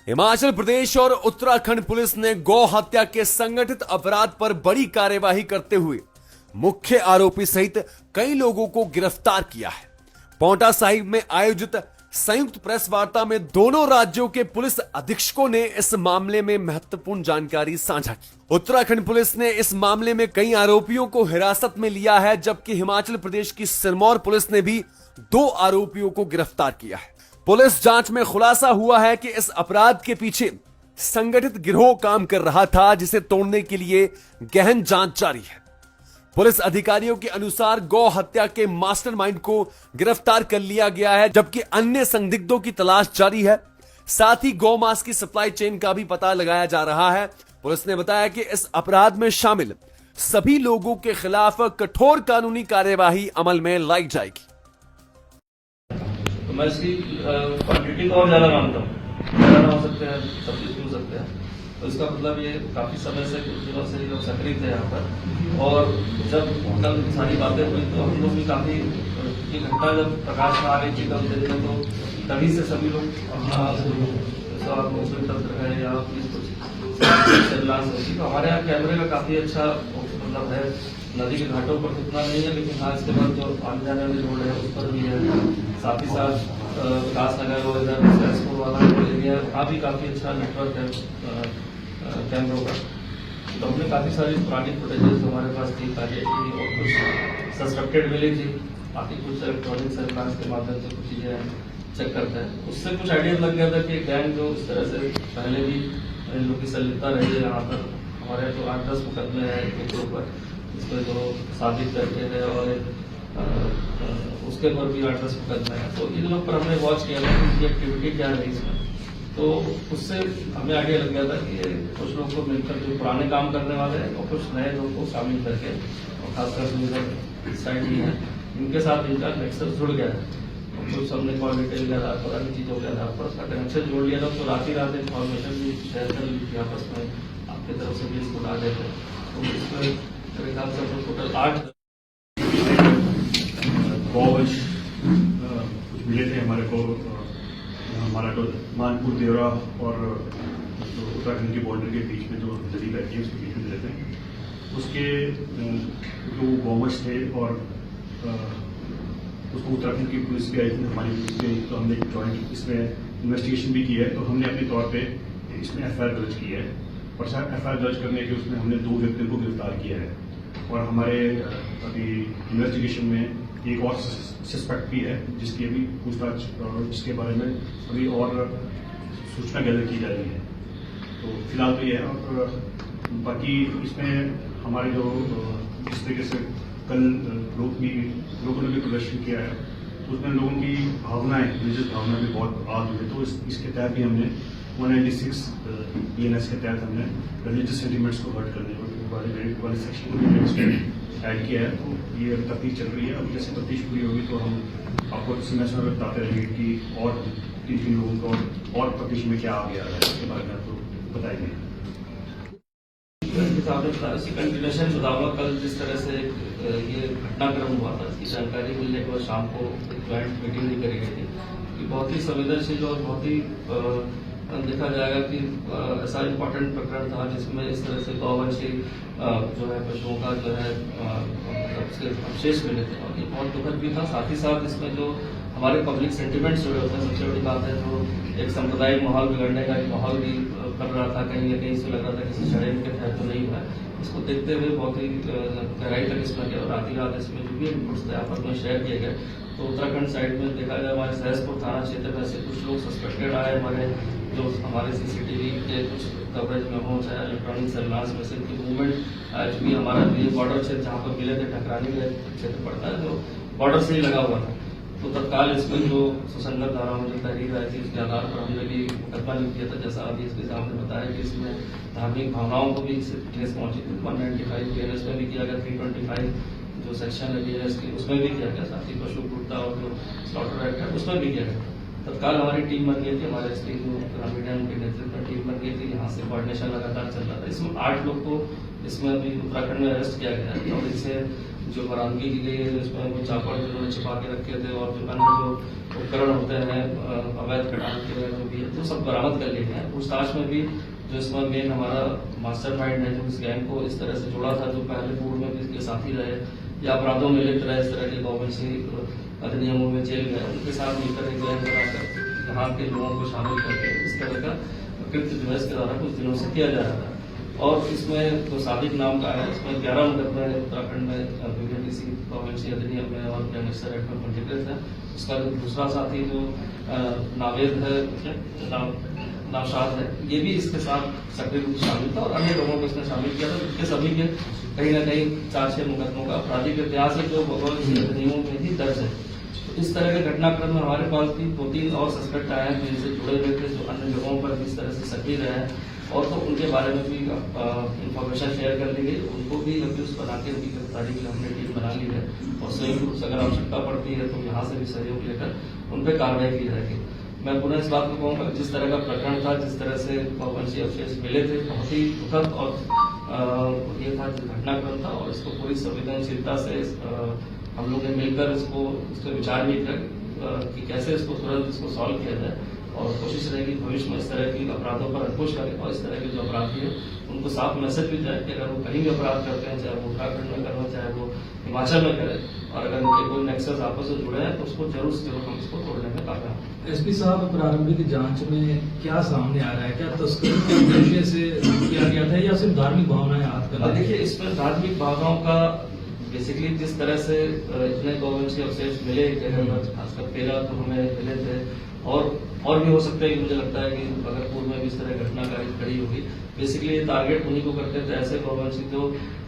हिमाचल प्रदेश और उत्तराखंड पुलिस ने गौ हत्या के संगठित अपराध पर बड़ी कार्यवाही करते हुए मुख्य आरोपी सहित कई लोगों को गिरफ्तार किया है। पांवटा साहिब में आयोजित संयुक्त प्रेस वार्ता में दोनों राज्यों के पुलिस अधीक्षकों ने इस मामले में महत्वपूर्ण जानकारी साझा की। उत्तराखंड पुलिस ने इस मामले में कई आरोपियों को हिरासत में लिया है, जबकि हिमाचल प्रदेश की सिरमौर पुलिस ने भी 2 आरोपियों को गिरफ्तार किया है। पुलिस जांच में खुलासा हुआ है कि इस अपराध के पीछे संगठित गिरोह काम कर रहा था, जिसे तोड़ने के लिए गहन जांच जारी है। पुलिस अधिकारियों के अनुसार गौ हत्या के मास्टरमाइंड को गिरफ्तार कर लिया गया है, जबकि अन्य संदिग्धों की तलाश जारी है। साथ ही गौ मांस की सप्लाई चेन का भी पता लगाया जा रहा है। पुलिस ने बताया कि इस अपराध में शामिल सभी लोगों के खिलाफ कठोर कानूनी कार्यवाही अमल में लाई जाएगी। तो मैं इसकी क्वांटिटी को और ज्यादा मानता हूँ, ज्यादा हो सकते हैं, सब चीज हो सकते हैं। तो इसका मतलब ये काफी समय से, कुछ दिनों से लोग सक्रिय थे यहाँ पर, और जब कल सारी बातें हुई तो हम लोग भी काफी, ये घटना जब प्रकाश में आ रही थी कल दिन में, तो तभी से सभी लोग तंत्र है या तो हमारे यहाँ कैमरे का काफी अच्छा मतलब है। नदी के घाटों पर उतना नहीं है, लेकिन हाँ इसके बाद जो आने जाने वाली रोड है उस पर भी है। साथ ही साथ विकास नगर और इधर वाला एरिया, वहाँ भी काफी अच्छा नेटवर्क है कैमरों का। तो हमने काफी सारी पुरानी फुटेजेस हमारे पास थी, ताकि और कुछ सस्पेक्टेड मिली थी, बाकी कुछ इलेक्ट्रॉनिक सर्विलांस के माध्यम से कुछ चीजें चेक करते हैं। उससे कुछ आइडिया लग गया था कि गैंग जो इस तरह से पहले भी इन लोग की संलिप्तता रही है। यहाँ पर हमारे तो 8-10 मुकदमे हैं एक के ऊपर, इसमें जो साबित करते हैं, और उसके ऊपर भी 8-10 मुकदमे हैं। तो इन लोग पर हमने वॉच किया था कि एक्टिविटी क्या है इसमें। तो उससे हमें आइडिया लग गया था कि ये कुछ लोग को मिलकर जो पुराने काम करने वाले हैं और कुछ नए लोग को शामिल करके, और खासकर साइड ही है, इनके साथ इनका नेक्सस जुड़ गया है। कुछ हमने कॉल डिटेल के आधार पर, अन्य चीजों के आधार पर उसका कनेक्शन जोड़ लिया था। तो रात ही रात इन्फॉर्मेशन भी शेयर कर ली थी आपस में, आपकी तरफ से भी इसको डाले थे। तो इसमें मेरे ख्याल से टोटल 8 गौवंश कुछ मिले थे हमारे को। हमारा तो मानपुर देवरा और जो उत्तराखंड की बॉर्डर के बीच में जो नदी बहती है उसके बीच में मिले थे। उसके जो गौवंश थे, और उसको उत्तराखंड की पुलिस भी आई थी, हमारी पुलिस भी आई, तो हमने जॉइंट इसमें इन्वेस्टिगेशन भी की है। तो हमने अपने तौर पे इसमें एफआईआर दर्ज की है, और एफआईआर दर्ज करने के उसमें हमने 2 व्यक्तियों को गिरफ्तार किया है। और हमारे अभी इन्वेस्टिगेशन में एक और सस्पेक्ट भी है, जिसकी अभी पूछताछ, जिसके बारे में अभी और सूचना गैदर की जा रही है। तो फिलहाल तो ये है। और बाकी इसमें हमारे जो जिस तरीके से कल लोगों ने भी प्रदर्शन किया है, तो उसमें लोगों की भावनाएं, रिलीजियस भावनाएं भी बहुत आ हुई है। तो इसके तहत भी हमने 196 BNS के तहत हमने रिलीजियस सेंटिमेंट्स को हर्ट करने वाले सेक्शन ऐड किया है। तो ये अभी तफ्तीश चल रही है। अब जैसे तफ्तीश पूरी होगी तो हम आपको समय समय बताते रहेंगे कि और 3 लोगों को और तफ्तीश में क्या आ गया है, उसके बारे में आपको बताएंगे। इसी कंटिन्यूशन बताऊंगा। कल जिस तरह से ये घटनाक्रम हुआ था, इसकी जानकारी मिलने के बाद शाम को एक ज्वाइंट मीटिंग भी करी गई थी कि बहुत ही संवेदनशील और बहुत ही देखा जाएगा कि ऐसा इम्पोर्टेंट प्रकरण था, जिसमें इस तरह से गौवंशी जो है पशुओं का जो है उसके अवशेष मिले थे, और ये बहुत दुखद भी था। साथ ही साथ इसमें जो हमारे पब्लिक सेंटिमेंट्स जुड़े होते हैं, सबसे बड़ी बात है जो एक सांप्रदायिक माहौल बिगड़ने का एक माहौल भी कर रहा था, कहीं न कहीं से लग रहा था किसी षड्यंत्र के तहत तो नहीं हुआ। इसको देखते हुए बहुत ही गहराई तक इसमें गया, और रात ही रात इसमें जो भी इनपुट्स थे आपस में शेयर किए गए। तो उत्तराखंड साइड में देखा जाए, हमारे सहसपुर थाना क्षेत्र में से कुछ लोग सस्पेक्टेड आए, जो हमारे CCTV के कुछ कवरेज में हो, चाहे इलेक्ट्रॉनिक सर्विलांस में से इनकी मूवमेंट आज भी हमारा ये बॉर्डर क्षेत्र जहाँ पर मिले थे, ठकरानी का क्षेत्र पड़ता है जो बॉर्डर से ही लगा हुआ था। तो तत्काल इसमें जो सुसंगत धाराओं में जो तहरीर आई थी, उसके आधार पर हमने भी मुकदमा लिख दिया था। जैसा अभी इसके सामने बताया कि इसमें धार्मिक भावनाओं को भी ठेस पहुंची थी। 195 BNS में भी किया गया, 325 जो सेक्शन है BNS की उसमें भी किया गया, साथ ही पशु क्रूरता और जो स्लॉटर एक्ट है उसमें भी किया गया। तत्काल हमारी टीम बन गई थी, हमारे एसपी जो ग्रामीण के नेतृत्व में टीम बन गई थी। यहाँ से कोऑर्डिनेशन लगातार चल रहा था। इसमें 8 लोग को इसमें अभी उत्तराखंड में अरेस्ट किया गया है, और इससे जो बरामदगी की गई है, जिसमें वो चाकू जिन्होंने छिपा के रखे थे और जो अन्य जो उपकरण होते हैं अवैध कटान के जो भी है, तो सब बरामद कर लिए गए हैं। पूछताछ में भी जो इसमें मेन हमारा मास्टरमाइंड है, जो इस गैंग को इस तरह से जोड़ा था, जो पहले पूर्व में भी इसके साथी रहे या अपराधों में लिप्त रहे, इस तरह के गवर्नमेंट से अधिनियमों में जेल गए, उनके साथ मिलकर एक गैंग बनाकर यहाँ के लोगों को शामिल करके इस तरह का कृत्य जो है इसके द्वारा कुछ दिनों से किया जा रहा था। और इसमें जो सादिक नाम का है, इसमें 11 मुकदमे उत्तराखंड में बीबीएमटीसी गवर्नमेंट अधिनियम में और गैंगस्टर एक्ट में पंजीकृत है। उसका जो दूसरा साथी जो नावेद है, नाशाद है, ये भी इसके साथ सक्रिय रूप से शामिल था और अन्य लोगों को इसने शामिल किया था, जिनके सभी के कहीं ना कहीं 4-6 मुकदमों का आपराधिक इतिहास है जो अधिनियमों में ही दर्ज है। तो इस तरह के घटनाक्रम में हमारे पास भी 2-3 और सस्पेक्ट आए हैं जो इनसे जुड़े हुए थे, जो अन्य जगहों पर भी इस तरह से सक्रिय रहे हैं और तो उनके बारे में भी इंफॉर्मेशन शेयर कर दी गई। उनको भी अब्यूज बना के उनकी गिरफ्तारी के लिए हमने टीम बना ली है और संयुक्त रूप से अगर आवश्यकता पड़ती है तो यहाँ से भी सहयोग लेकर उन पर कार्रवाई की जाएगी। मैं पुनः इस बात को कहूँगा, जिस तरह का प्रकरण था, जिस तरह से वंशीय अवशेष मिले थे, बहुत ही दुखद और ये था जो घटनाक्रम था और इसको पूरी संवेदनशीलता से हम लोग ने मिलकर इस पर विचार भी किया कि कैसे इसको तुरंत इसको सॉल्व किया जाए और कोशिश रहेगी भविष्य में इस तरह की अपराधों पर अंकुश करें और इस तरह के जो अपराधी है उनको साफ मैसेज भी जाए कि अगर वो कहीं भी अपराध करते हैं, चाहे वो उत्तराखंड में करें, चाहे वो हिमाचल में करें, और अगर उनके कोई नेक्सस आपस में जुड़े हैं तो उसको जरूर से जरूर हम इसको तोड़ने में कामयाब हैं। एसपी साहब, प्रारंभिक जांच में क्या सामने आ रहा है? क्या तस्करी के उद्देश्य से किया गया था या सिर्फ धार्मिक भावनाएं हाथ कर? देखिए, इसमें धार्मिक भावनाओं का बेसिकली जिस तरह से इतने गवर्नमेंट के अवशेष मिले जगह पर, खासकर 13 तो हमें मिले थे और भी हो सकता है कि मुझे लगता है कि अगर पूर्व में भी इस तरह घटना खड़ी होगी। बेसिकली ये टारगेट उन्हीं को करते थे, ऐसे गवर्नमेंट जो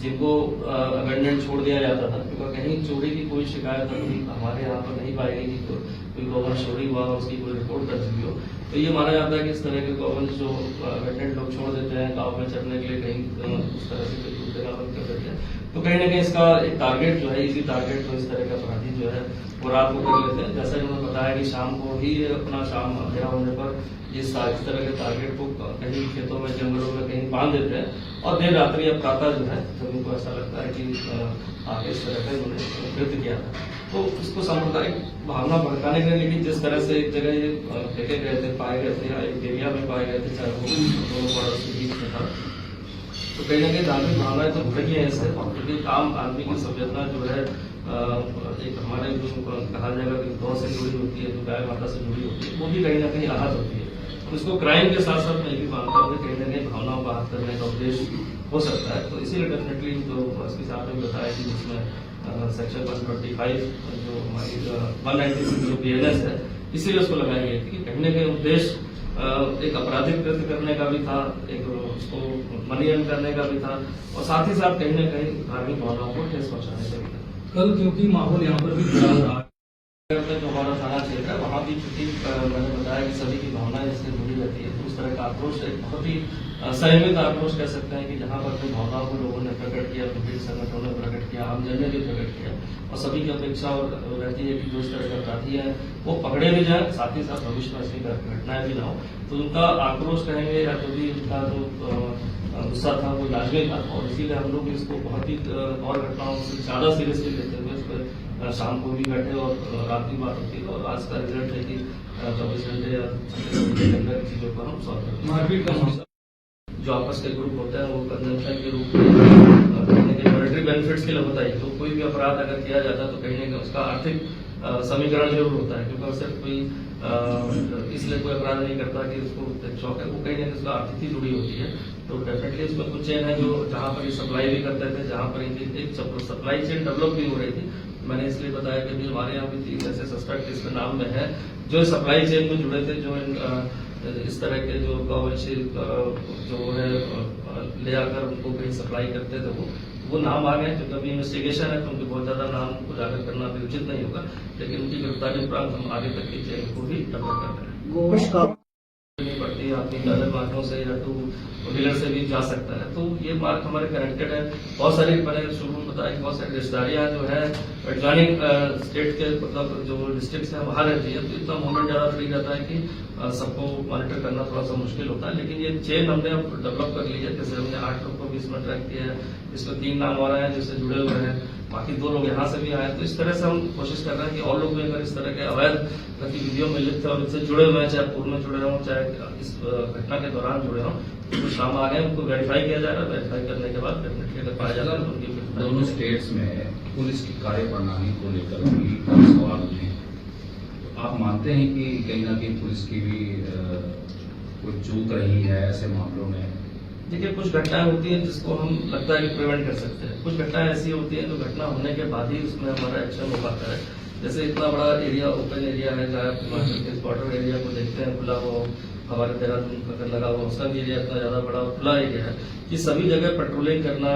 जिनको अबेंडेंट छोड़ दिया जाता था, क्योंकि कहीं चोरी की कोई शिकायत अभी हमारे यहाँ पर नहीं पाई गई कि कोई गवर्नमेंट चोरी हुआ और उसकी कोई रिपोर्ट दर्ज हुई हो। तो ये माना जाता है कि इस तरह के गवर्नमेंट जो अबेंडेंट लोग छोड़ देते हैं गाँव में चढ़ने के लिए, कहीं उस तरह से कोई जगह बंद कर देते हैं, तो कहीं ना कहीं इसका एक टारगेट जो है, इसी टारगेट को इस तरह के अपराधी जो है वो रात को कर लेते हैं। जैसा कि उन्होंने बताया कि शाम को ही अपना शाम अंधेरा होने पर इस तरह के टारगेट को कहीं खेतों में, जंगलों में कहीं बांध देते हैं और देर रात्रि या प्रातः जो है जब उनको ऐसा लगता है कि आगे इस तरह का उन्होंने कृत्य किया था, तो इसको सांप्रदायिक भावना भड़काने के लिए, लेकिन जिस तरह से एक जगह ये फेंके गए थे, पाए गए थे या एक एरिया में पाए गए थे, चाहे वो दोनों बॉर्डर के बीच में था, तो कहीं ना कहीं धार्मिक भावनाएं तो भड़की है इससे, क्योंकि आम आदमी की संवेदना जो है एक हमारे जो कहा जाएगा कि गौ से जुड़ी होती है, जो गाय माता से जुड़ी होती है, वो भी कहीं ना कहीं आहत होती है। तो इसको क्राइम के साथ साथ मैं भी मानता हूँ कि कहीं ना कहीं भावनाओं को आहत करने का उद्देश्य हो सकता है। तो इसीलिए डेफिनेटली जो एसपी साहब ने बताया कि जिसमें सेक्शन 125 जो हमारी 196 जो BNS है, इसीलिए उसको लगाया गया कि कहीं ना कहीं उद्देश्य एक आपराधिक कृत्य करने का भी था, एक उसको मनी अर्न करने का भी था और साथ ही साथ कहीं न कहीं धार्मिक भावनाओं को ठेस पहुंचाने का भी था। कल क्योंकि माहौल यहाँ पर भी खराब रहा, जो हमारा थाना क्षेत्र है वहाँ भी चूंकि मैंने बताया कि सभी की भावनाएं इससे जुड़ी रहती है, तो उस तरह का आक्रोश एक बहुत ही संयमित आक्रोश कह सकते हैं कि जहाँ पर अपनी भावनाओं को लोगों ने प्रकट किया, विभिन्न संगठनों ने प्रकट किया, आमजन ने भी प्रकट किया और सभी की अपेक्षा और रहती है कि जो इस तरह के अपराधी है वो पकड़े भी जाए, साथ ही साथ भविष्य में ऐसी घटनाएं भी ना हो। तो उनका आक्रोश कहेंगे या जो भी उनका जो गुस्सा था वो लाजमी था और इसीलिए हम लोग इसको बहुत ही और घटनाओं से ज्यादा सीरियसली लेते हुए इस पर शाम को भी बैठे और रात की बात होती है और आज का रिजल्ट है कि 24 घंटे या 36 घंटे के अंदर चीजों को हम सॉल्व करते हैं। मारपीट का जो आपस के ग्रुप होते हैं वो कंजम्पशन के रूप में मॉनेटरी बेनिफिट्स के लिए होता है। तो कोई भी अपराध अगर किया जाता है तो कहीं ना कहीं उसका आर्थिक समीकरण जरूर होता है, क्योंकि सिर्फ कोई इसलिए कोई अपराध नहीं करता कि उसको शौक है, वो कहीं ना कहीं उसका आर्थिक ही जुड़ी होती है। तो डेफिनेटली इसमें कुछ चेन है जो जहाँ पर ये सप्लाई भी करते थे, जहाँ पर एक सप्लाई चेन डेवलप भी हो रही थी। मैंने इसलिए बताया कि हमारे यहाँ भी 3 ऐसे सस्पेक्ट इसके नाम में है जो सप्लाई चेन में जुड़े थे, जो इस तरह के जो गवर्नमेंट जो है ले आकर उनको कहीं सप्लाई करते थे, वो नाम आ गए। क्योंकि अभी इन्वेस्टिगेशन है तो उनके बहुत ज्यादा नाम उजागर करना भी उचित नहीं होगा, लेकिन उनकी गिरफ्तारी उपरांत हम आगे तक की चेन को भी डेवलप कर रहे हैं। नहीं पड़ती अपनी अलग मार्गों से या टू डीलर से भी जा सकता है, तो ये मार्ग हमारे कनेक्टेड है। बहुत सारी मैंने शुरू में बताया कि बहुत सारी रिश्तेदारियां जो है एडजॉइनिंग स्टेट के मतलब जो डिस्ट्रिक्ट है वहां रहती है, तो इतना मूवमेंट ज्यादा फ्री रहता है कि सबको मॉनिटर करना थोड़ा सा मुश्किल होता है, लेकिन ये चेन हमने अब डेवलप कर ली है। जैसे हमने 8 लोग को भी इसमें ट्रैक किया है, इसमें 3 नाम और आए हैं जिससे जुड़े हुए हैं, बाकी 2 लोग यहाँ से भी आए। तो इस तरह से हम कोशिश कर रहे हैं कि और लोग भी अगर इस तरह के अवैध गतिविधियों में लिप्त है और इससे जुड़े हुए हैं, चाहे पूर्व में जुड़े हों चाहे इस घटना के दौरान जुड़े हों, तो शाम आ गए उनको वेरीफाई किया जाएगा। वेरीफाई करने के बाद डेफिनेटली अगर पाया जाता है तो उनकी दोनों स्टेट्स में पुलिस की कार्यप्रणाली को लेकर भी कई सवाल उठे हैं। तो आप मानते हैं कि कहीं ना कहीं पुलिस की भी कुछ चूक रही है ऐसे मामलों में? देखिए, कुछ घटनाएं होती हैं जिसको हम लगता है कि प्रिवेंट कर सकते हैं, कुछ घटनाएं ऐसी होती हैं जो घटना होने के बाद ही उसमें हमारा एक्शन हो पाता है। जैसे इतना बड़ा एरिया, ओपन एरिया है, चाहे हिमाचल के बॉर्डर एरिया को देखते हैं, खुला हुआ हमारे देहरादून का लगा हुआ उसका भी एरिया इतना ज्यादा बड़ा खुला एरिया है कि सभी जगह पेट्रोलिंग करना,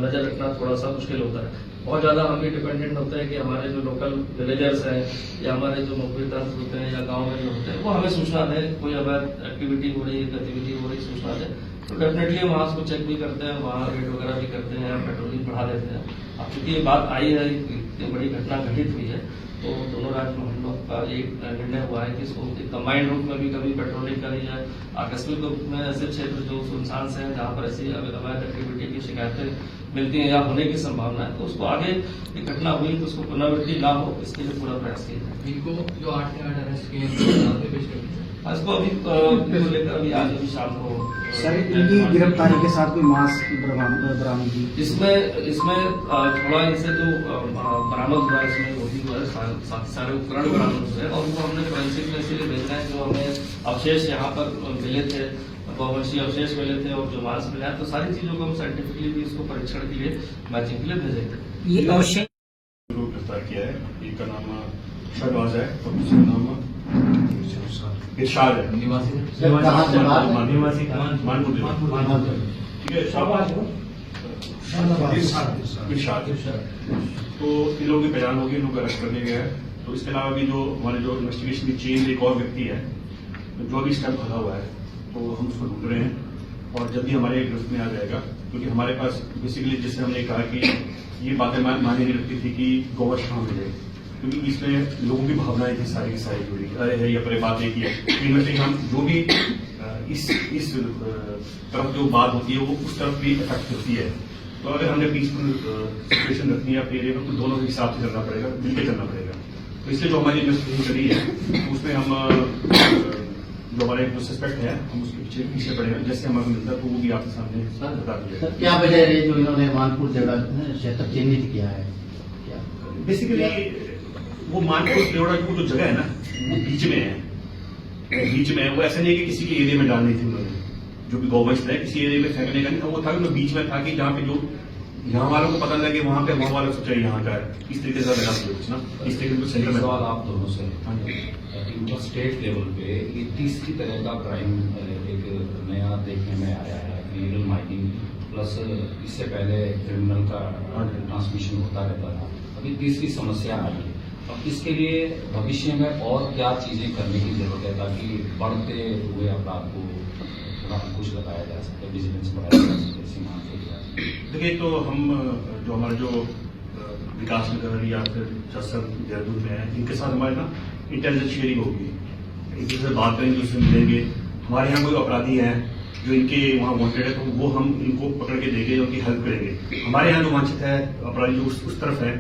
नजर रखना थोड़ा सा मुश्किल होता है। बहुत ज्यादा हम भी डिपेंडेंट होते हैं कि हमारे जो लोकल विलेजर्स हैं या हमारे जो नौकरी तंत्र होते हैं या गांव में जो होते हैं वो हमें सूचना दें, कोई अवैध एक्टिविटी हो रही है, गतिविधि हो रही, सूचना दें, तो डेफिनेटली वहां उसको चेक भी करते हैं, वहां रेड वगैरह भी करते हैं, पेट्रोलिंग बढ़ा देते हैं। अब चूंकि ये बात आई है, इतनी बड़ी घटना घटित हुई है, तो दोनों राज्य मंडलों का एक निर्णय हुआ है कि इसको कंबाइंड रूप में भी कभी पेट्रोलिंग करी जाए। आकस्मिक रूप में ऐसे क्षेत्र जो सुनसान से हैं जहां पर ऐसी अवैध एक्टिविटी की शिकायतें मिलती हैं या होने की संभावना है, तो उसको आगे एक घटना हुई तो उसको पुनरावृत्ति ना हो, इसके लिए पूरा प्रयास किया जाए। इनको जो 8 के 8 अरेस्ट किए हैं इसको अभी लेकर अभी आज अभी शाम को सर, इनकी गिरफ्तारी के साथ कोई मास्क बरामदगी? इसमें थोड़ा इनसे जो बरामद हुआ है इसमें वो भी हुआ है, सारे उपकरण बरामद हुए और वो हमने फोरेंसिक में इसीलिए भेज रहे हैं। जो हमें अवशेष यहाँ पर मिले थे, गौवंशीय अवशेष मिले थे और जो मांस मिला है, तो सारी चीजों को हम साइंटिफिकली भी इसको परीक्षण के लिए मैचिंग के लिए भेजेंगे। ये अवशेष गिरफ्तार किया है, एक का नाम शहबाज है और दूसरा नाम इरशाद है, निवासी मानपुर, ठीक है। इरशाद, तो इन लोगों की पहचान होगी, इन लोगों को अरेस्ट करने गया है। तो इसके अलावा भी जो हमारे जो इन्वेस्टिगेशन की चेन एक और व्यक्ति है जो अभी स्टेप फंसा हुआ है, तो हम उसको ढूंढ रहे हैं और जल्दी हमारे गिरफ्त में आ जाएगा। क्योंकि हमारे पास बेसिकली जैसे हमने कहा कि ये बातें मायने नहीं रखती थी कि गौवंश कहाँ मिले, क्योंकि इसमें लोगों की भावनाएं थी सारी की सारी जुड़ी, अरे है या पर बात एक ही है। इन्वेस्टिगेशन हम जो भी इस तरफ जो बात होती है वो उस तरफ भी इफेक्ट होती है। तो अगर हमने पीसफुल सिचुएशन रखनी है अपने एरिया में, तो दोनों के हिसाब से चलना पड़ेगा, मिलकर चलना पड़ेगा। तो इसलिए जो हमारी इन्वेस्टिगेशन करी है उसमें हम जो हमारे जो सस्पेक्ट है हम उसके पीछे पड़ेगा, जैसे हमारा मिलता है तो वो भी आपके सामने बता दिया। सर, क्या वजह है जो इन्होंने मानपुर देवड़ा क्षेत्र चिन्हित किया है? बेसिकली वो मानपुर देवड़ा की जो जगह है ना वो बीच में है, बीच में है। वो ऐसा नहीं है कि किसी के एरिया में डालनी थी उन्होंने, जो भी गवर्नमेंट है किसी एरिया में फेंकने का नहीं था, वो था कि बीच में था कि जहाँ पे जो यहाँ वालों को पता लगे वहाँ पे वहाँ वालों को चाहिए यहाँ का है, इस तरीके से लगा कुछ ना, इस तरीके से सेंटर में। सवाल आप दोनों से, इंटर स्टेट लेवल पे ये तीसरी तरह का क्राइम एक नया देखने में आया है, इलीगल माइनिंग प्लस इससे पहले क्रिमिनल का ट्रांसमिशन होता रहता था, अभी तीसरी समस्या आई है। अब इसके लिए भविष्य में और क्या चीजें करने की जरूरत है ताकि बढ़ते हुए अपराध को थोड़ा अंकुश लगाया जा सके, विजिलेंस बढ़ाया जा सके? देखिए, तो हम जो हमारे जो विकास नगर या फिर जसर देहरादून में है, इनके साथ हमारे ना इंटेलिजेंस शेयरिंग होगी, एक दूसरे से बात करेंगे, दूसरे मिलेंगे। हमारे यहाँ कोई अपराधी हैं जो इनके वहाँ वांटेड है तो वो हम इनको पकड़ के देंगे, उनकी हेल्प करेंगे। हमारे यहाँ जो वांछित है अपराधी जो उस तरफ है,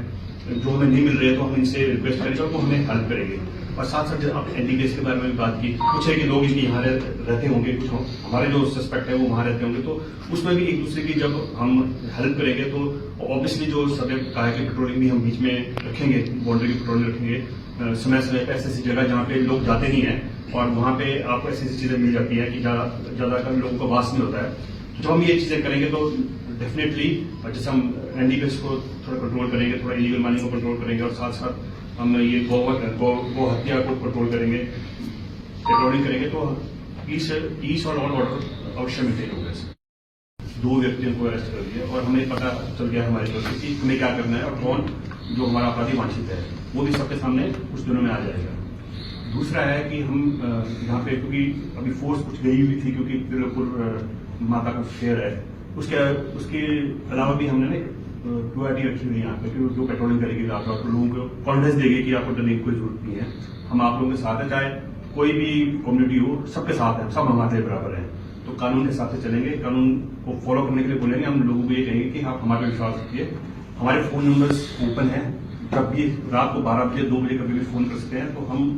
जो हमें नहीं मिल रहे हैं, तो हम इनसे रिक्वेस्ट करेंगे और वो हमें हेल्प करेंगे। और साथ साथ आप एनडीपीएस के बारे में भी बात की, कुछ है कि लोग इनके यहाँ रहते होंगे, कुछ हमारे जो सस्पेक्ट है वो वहाँ रहते होंगे, तो उसमें भी एक दूसरे की जब हम हेल्प करेंगे तो ऑब्वियसली जो सबने कहा है कि पेट्रोलिंग भी हम बीच में रखेंगे, बाउंड्री की पेट्रोलिंग रखेंगे समय समय पर ऐसी जगह जहाँ पे लोग जाते नहीं है और वहाँ पे आपको ऐसी ऐसी चीजें मिल जाती है कि ज्यादातर लोगों का वास नहीं होता है। तो हम ये चीजें करेंगे तो डेफिनेटली जैसे हम एनडीपीएस को थोड़ा कंट्रोल करेंगे, थोड़ा इलीगल माइनिंग को कंट्रोल करेंगे और साथ साथ हम ये गौ हत्या को कंट्रोल करेंगे, पेट्रोलिंग करेंगे, तो पीस और ऑर्डर अवश्य मेंटेन होगा। 2 व्यक्तियों को अरेस्ट कर दिया और हमें पता चल गया हमारी तरफ से हमें क्या करना है और कौन जो हमारा अपराधी वांछित है वो भी सबके सामने कुछ दिनों में आ जाएगा। दूसरा है कि हम यहाँ पे, क्योंकि अभी फोर्स कुछ गई हुई थी क्योंकि त्रिलोकपुर माता का फेयर है, उसके अलावा भी हमने ना क्यूआरटी रखी हुई है यहाँ पे, जो पेट्रोलिंग करेगी रात रात, तो लोगों को कॉन्फिडेंस देगी कि आपको डरने की कोई जरूरत नहीं है, हम आप लोगों के साथ हैं। चाहे कोई भी कम्युनिटी हो, सबके साथ है, सब हमारे लिए बराबर है। तो कानून के हिसाब से चलेंगे, कानून को फॉलो करने के लिए बोलेंगे। हम लोगों को ये कहेंगे कि आप हमारे पे विश्वास रखिए। हमारे फोन नंबर्स ओपन हैं, जब भी रात को 12 बजे 2 बजे कभी भी फोन कर सकते हैं, तो हम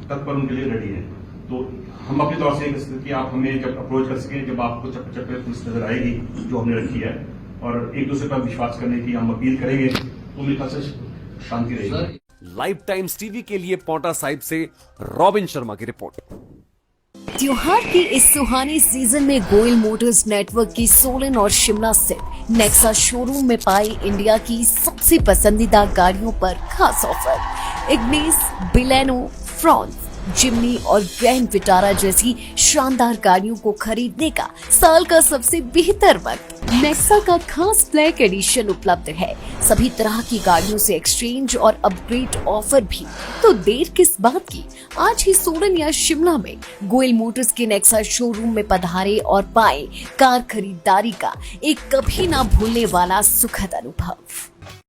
तत्पर उनके लिए रेडी हैं। तो हम अपनी तौर से कि आप हमें जब अप्रोच कर सकें, जब आपको चप्पे चप्पे पुलिस नजर आएगी जो हमने रखी है, और एक दूसरे पर विश्वास करने की हम अपील करेंगे, तो मेरे ख्याल से शांति रहेगी। लाइव टाइम्स टीवी के लिए पोंटा साहिब से रॉबिन शर्मा की रिपोर्ट। त्योहार की इस सुहानी सीजन में गोयल मोटर्स नेटवर्क की सोलन और शिमला स्थित नेक्सा शोरूम में पाई इंडिया की सबसे पसंदीदा गाड़ियों पर खास ऑफर। इग्निस, बिलेनो, फ्रॉन्स, जिमनी और ग्रैंड विटारा जैसी शानदार गाड़ियों को खरीदने का साल का सबसे बेहतर वक्त। नेक्सा का खास ब्लैक एडिशन उपलब्ध है। सभी तरह की गाड़ियों से एक्सचेंज और अपग्रेड ऑफर भी। तो देर किस बात की, आज ही सोलन या शिमला में गोयल मोटर्स के नेक्सा शोरूम में पधारे और पाए कार खरीदारी का एक कभी ना भूलने वाला सुखद अनुभव।